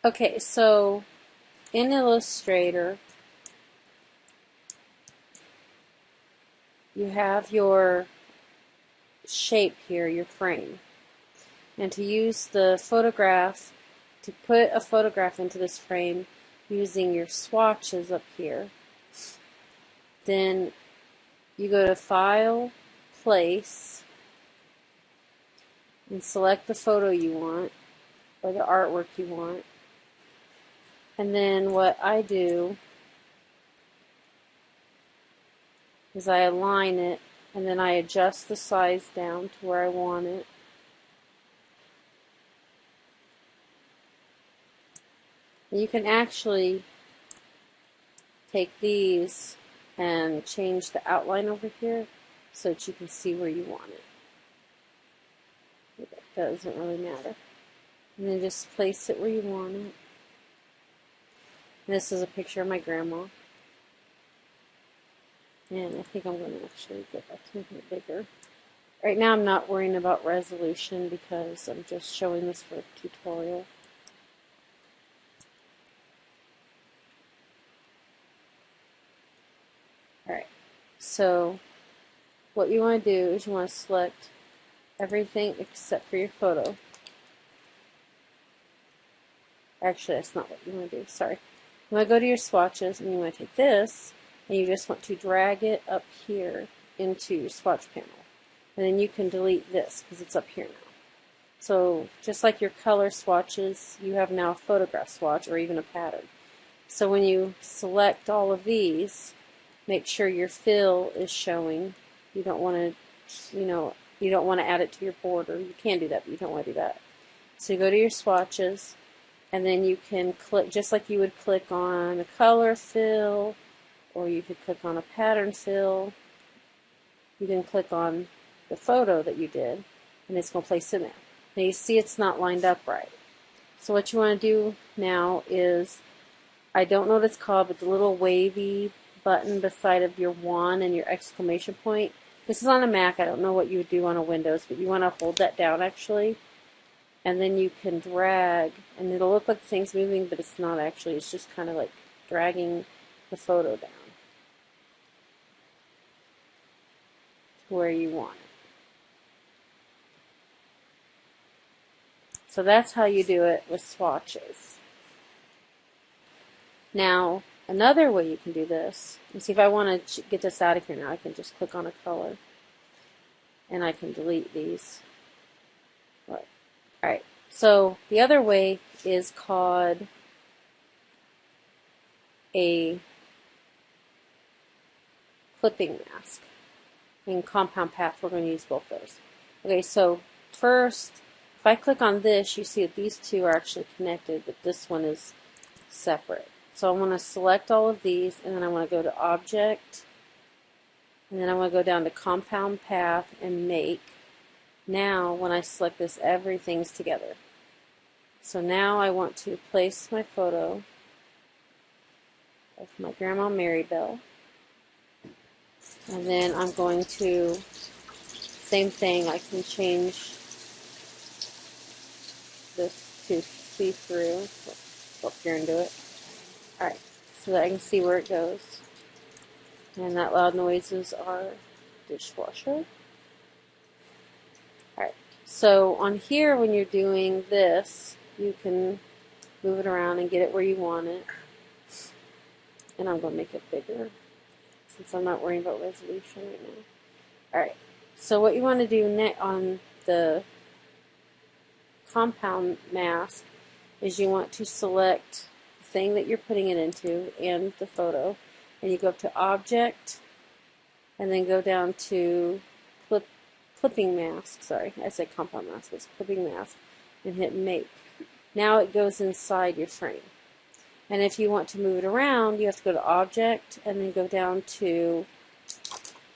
Okay, so in Illustrator, you have your shape here, your frame. And to use the photograph, to put a photograph into this frame using your swatches up here, then you go to File, Place, and select the photo you want, or the artwork you want. And then what I do is I align it, and then I adjust the size down to where I want it. And you can actually take these and change the outline over here so that you can see where you want it. That doesn't really matter. And then just place it where you want it. And this is a picture of my grandma. And I think I'm going to actually get that to make it bigger. Right now I'm not worrying about resolution because I'm just showing this for a tutorial. Alright, so what you want to do is you want to select everything except for your photo. Actually, that's not what you want to do, sorry. You want to go to your swatches and you want to take this and you just want to drag it up here into your swatch panel. And then you can delete this because it's up here now. So just like your color swatches, you have now a photograph swatch or even a pattern. So when you select all of these, make sure your fill is showing. You don't want to, you don't want to add it to your border. You can do that, but you don't want to do that. So you go to your swatches, and then you can click, just like you would click on a color fill, or you could click on a pattern fill. You can click on the photo that you did, and it's going to place in there. Now you see it's not lined up right. So what you want to do now is, I don't know what it's called, but the little wavy button beside of your 1 and your exclamation point. This is on a Mac. I don't know what you would do on a Windows, but you want to hold that down actually. And then you can drag, and it'll look like the thing's moving, but it's not actually. It's just kind of like dragging the photo down to where you want it. So that's how you do it with swatches. Now, another way you can do this, and see if I want to get this out of here now, I can just click on a color, and I can delete these. Alright, so the other way is called a clipping mask. In Compound Path, we're going to use both those. Okay, so first, if I click on this, you see that these two are actually connected, but this one is separate. So I want to select all of these, and then I want to go to Object, and then I want to go down to Compound Path and Make. Now, when I select this, everything's together. So now I want to place my photo of my Grandma Marybelle. And then I'm going to, same thing, I can change this to see-through. Go up here and do it. Alright, so that I can see where it goes. And that loud noises are dishwasher. Alright, so on here when you're doing this, you can move it around and get it where you want it. And I'm going to make it bigger since I'm not worrying about resolution right now. Alright, so what you want to do on the compound mask is you want to select the thing that you're putting it into and the photo, and you go up to Object and then go down to Clipping Mask. Sorry, I said compound mask, it's Clipping Mask, and hit Make. Now it goes inside your frame. And if you want to move it around, you have to go to Object and then go down to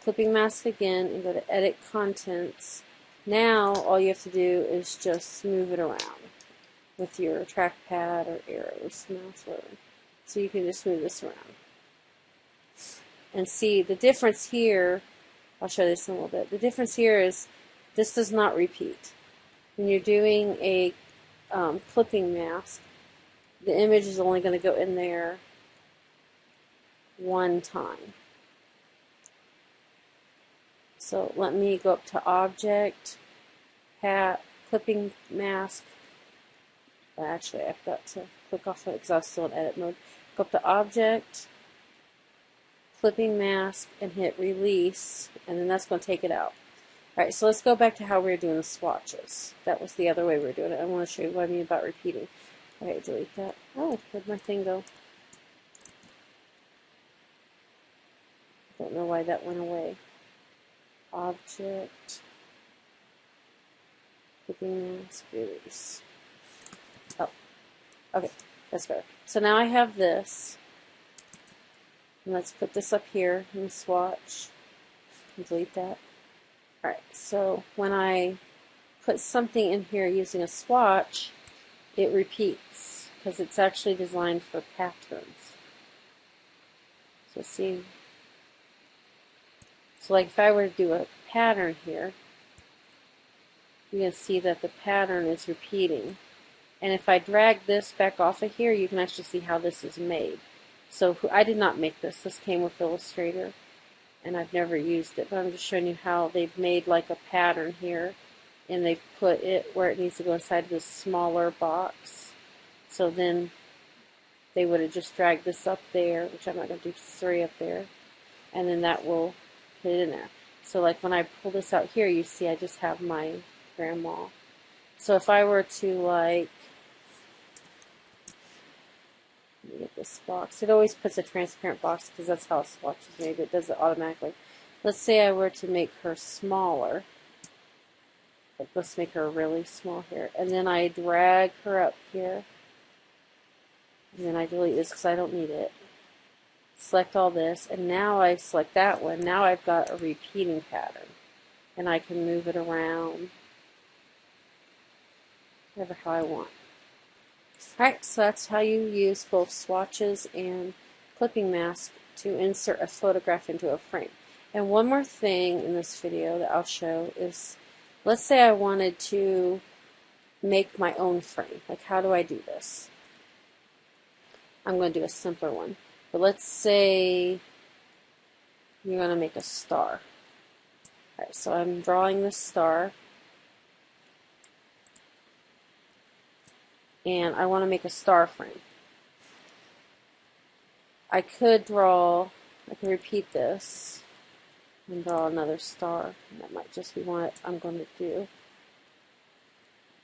Clipping Mask again and go to Edit Contents. Now all you have to do is just move it around with your trackpad or arrows, mouse, whatever. So you can just move this around. And see the difference here, I'll show this in a little bit. The difference here is this does not repeat. When you're doing a clipping mask, the image is only going to go in there one time. So let me go up to Object, Clipping Mask. Actually, I've got to click off of it because I was still in edit mode. Go up to Object, Clipping Mask, and hit Release, and then that's going to take it out. Alright, so let's go back to how we were doing the swatches. That was the other way we were doing it. I want to show you what I mean about repeating. Okay, delete that. Oh, where'd my thing go? Don't know why that went away. Object, Clipping Mask, Release. Oh, okay, that's better. So now I have this. And let's put this up here in the swatch. Delete that. Alright, so when I put something in here using a swatch, it repeats because it's actually designed for patterns. So see, so like if I were to do a pattern here, you can see that the pattern is repeating. And if I drag this back off of here, you can actually see how this is made. So I did not make this. This came with Illustrator, and I've never used it, but I'm just showing you how they've made like a pattern here, and they've put it where it needs to go inside this smaller box. So then they would have just dragged this up there, which I'm not going to do 3 up there, and then that will put it in there. So like when I pull this out here, you see I just have my grandma. So if I were to like, let me get this box. It always puts a transparent box because that's how a swatch is made. It does it automatically. Let's say I were to make her smaller. Let's make her really small here. And then I drag her up here. And then I delete this because I don't need it. Select all this. And now I select that one. Now I've got a repeating pattern. And I can move it around whatever how I want. Alright, so that's how you use both swatches and clipping mask to insert a photograph into a frame. And one more thing in this video that I'll show is, let's say I wanted to make my own frame. Like, how do I do this? I'm going to do a simpler one. But let's say you're going to make a star. Alright, so I'm drawing this star. And I want to make a star frame. I could repeat this and draw another star. That might just be what I'm going to do.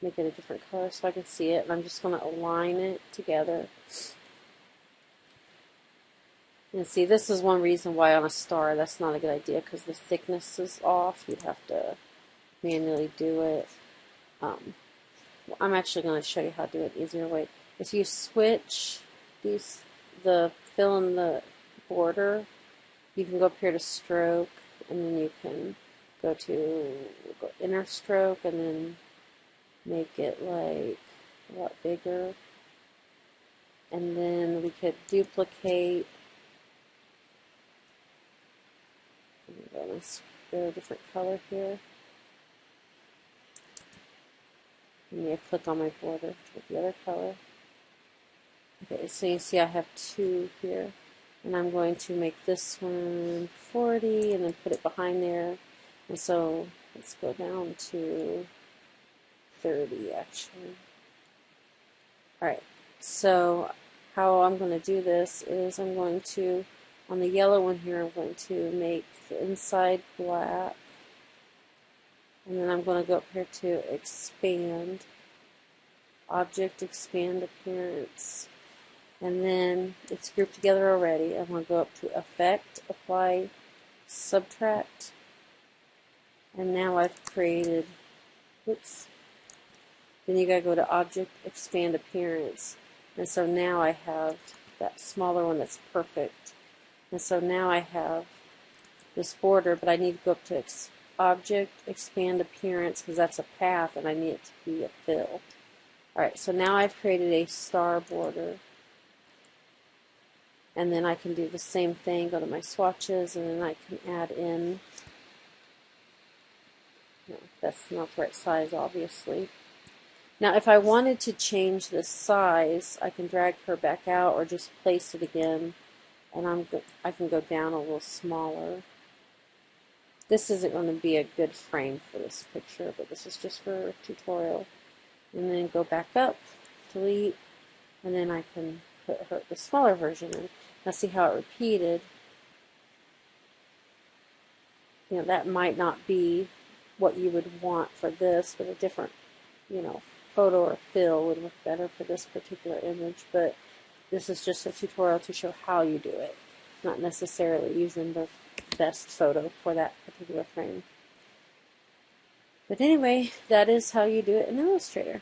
Make it a different color so I can see it. And I'm just going to align it together. And see, this is one reason why on a star that's not a good idea, because the thickness is off. You'd have to manually do it. I'm actually going to show you how to do it easier way. If you switch the fill in the border, you can go up here to stroke, and then you can go to inner stroke, and then make it like a lot bigger. And then we could duplicate. Let's go a different color here. And you click on my border with the other color. Okay, so you see I have 2 here. And I'm going to make this one 40 and then put it behind there. And so let's go down to 30 actually. Alright, so how I'm going to do this is I'm going to, on the yellow one here, I'm going to make the inside black. And then I'm going to go up here to expand, object, expand appearance. And then it's grouped together already. I'm going to go up to effect, apply, subtract. And now I've created, oops. Then you got to go to object, expand appearance. And so now I have that smaller one that's perfect. And so now I have this border, but I need to go up to object, expand appearance, because that's a path and I need it to be a fill. Alright, so now I've created a star border. And then I can do the same thing, go to my swatches, and then I can add in, no, that's not the right size obviously. Now, if I wanted to change the size, I can drag her back out or just place it again, and I can go down a little smaller. This isn't going to be a good frame for this picture, but this is just for a tutorial. And then go back up, delete, and then I can put the smaller version in. Now see how it repeated. You know, that might not be what you would want for this, but a different, you know, photo or fill would work better for this particular image. But this is just a tutorial to show how you do it, not necessarily using the best photo for that particular frame. But anyway, that is how you do it in Illustrator.